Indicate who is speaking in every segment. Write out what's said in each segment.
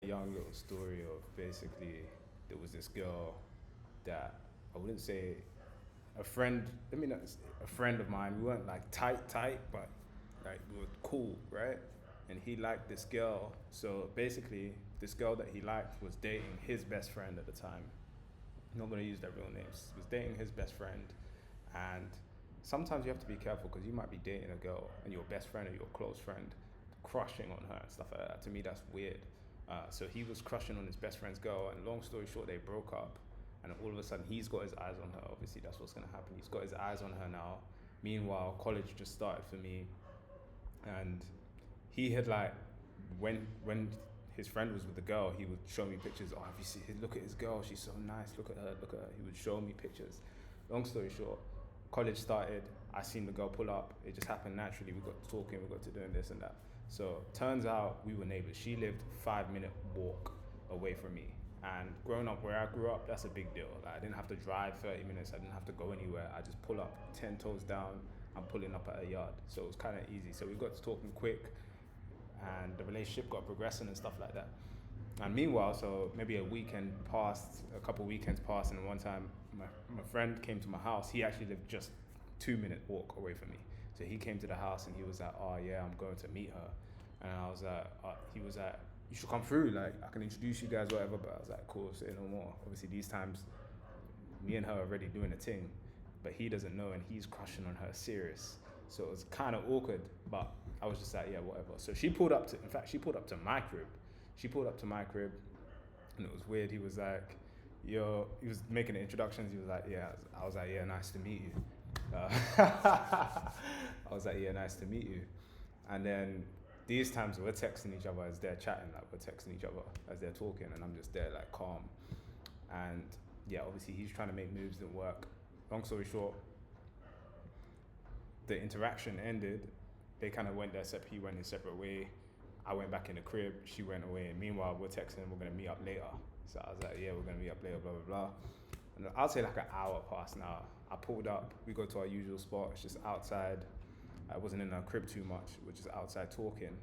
Speaker 1: Young little story of basically there was this girl that I wouldn't say a friend. I mean, a friend of mine. We weren't like tight, but like we were cool, right? And he liked this girl. So basically, this girl that he liked was dating his best friend at the time. I'm not gonna use their real names. Was dating his best friend, and sometimes you have to be careful because you might be dating a girl and your best friend or your close friend crushing on her and stuff like that. To me, that's weird. So he was crushing on his best friend's girl, and long story short, they broke up. And all of a sudden, he's got his eyes on her. Obviously, that's what's gonna happen. He's got his eyes on her now. Meanwhile, college just started for me, and he had like when his friend was with the girl, he would show me pictures. Oh, have you seen? Look at his girl. She's so nice. Look at her. Look at her. He would show me pictures. Long story short, college started. I seen the girl pull up. It just happened naturally. We got to talking. We got to doing this and that. So turns out we were neighbors. She lived 5 minute walk away from me. And growing up where I grew up, that's a big deal. Like, I didn't have to drive 30 minutes. I didn't have to go anywhere. I just pull up 10 toes down. I'm pulling up at her yard. So it was kind of easy. So we got to talking quick, and the relationship got progressing and stuff like that. And meanwhile, so maybe a weekend passed, a couple weekends passed, and one time my friend came to my house. He actually lived just 2 minute walk away from me. So he came to the house and he was like, "Oh yeah, I'm going to meet her." And I was like, he was like, "You should come through. Like I can introduce you guys, whatever." But I was like, "Cool, say no more." Obviously, these times, me and her are already doing a thing, but he doesn't know, and he's crushing on her serious. So it was kind of awkward, but I was just like, yeah, whatever. So she pulled up to, in fact, she pulled up to my crib. She pulled up to my crib, and it was weird. He was like, yo, he was making the introductions. He was like, yeah, I was like, yeah, nice to meet you. I was like, yeah, nice to meet you. And then these times we're texting each other as they're chatting, like we're texting each other as they're talking, and I'm just there like calm. And yeah, obviously he's trying to make moves that work. Long story short, the interaction ended. They kind of went their separate. He went his separate way. I went back in the crib. She went away. And meanwhile, we're texting. We're gonna meet up later. So I was like, yeah, we're gonna meet up later. Blah blah blah. And I'll say like an hour passed now. I pulled up. We go to our usual spot. It's just outside. I wasn't in our crib too much. We're just outside talking.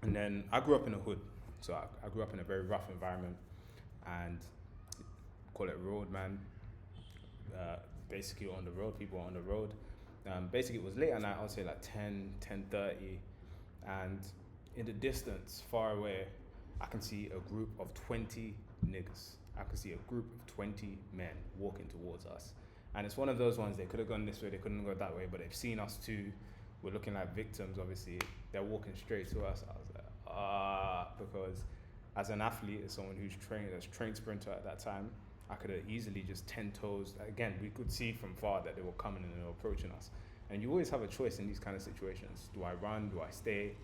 Speaker 1: And then I grew up in a hood, so I grew up in a very rough environment, and call it road man. Basically on the road, people are on the road. Basically, it was late at night. I would say like 10, 10:30, and in the distance, far away, I can see a group of 20 niggas. I can see a group of 20 men walking towards us, and it's one of those ones. They could have gone this way, they couldn't go that way, but they've seen us too. We're looking like victims. Obviously, they're walking straight to us. I was like, because as an athlete, as someone who's trained as trained sprinter at that time, I could have easily just 10 toes. Again, we could see from far that they were coming and they were approaching us. And you always have a choice in these kind of situations. Do I run? Do I stay?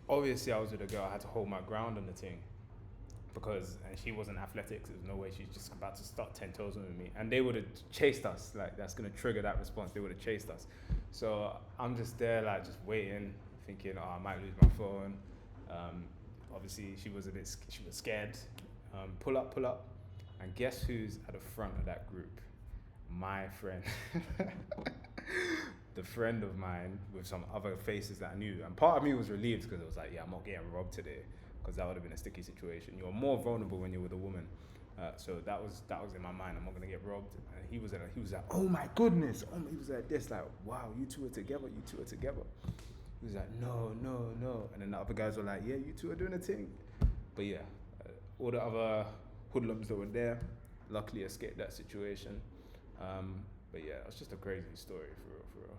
Speaker 1: Obviously, I was with a girl. I had to hold my ground on the thing because and she wasn't athletic. So there's no way she's just about to start 10 toes with me. And they would have chased us. Like, that's going to trigger that response. They would have chased us. So I'm just there, like, just waiting, thinking, oh, I might lose my phone. Um, Obviously, she was scared. Pull up, pull up. And guess who's at the front of that group? My friend. The friend of mine with some other faces that I knew. And part of me was relieved because it was like, yeah, I'm not getting robbed today because that would have been a sticky situation. You're more vulnerable when you're with a woman. So that was in my mind. I'm not gonna get robbed. And he was like, oh my goodness. He was like this, like, wow, you two are together. You two are together. He was like, no, no, no. And then the other guys were like, yeah, you two are doing a thing. But yeah, all the other hoodlums that were there luckily escaped that situation. But yeah, it was just a crazy story for real, for real.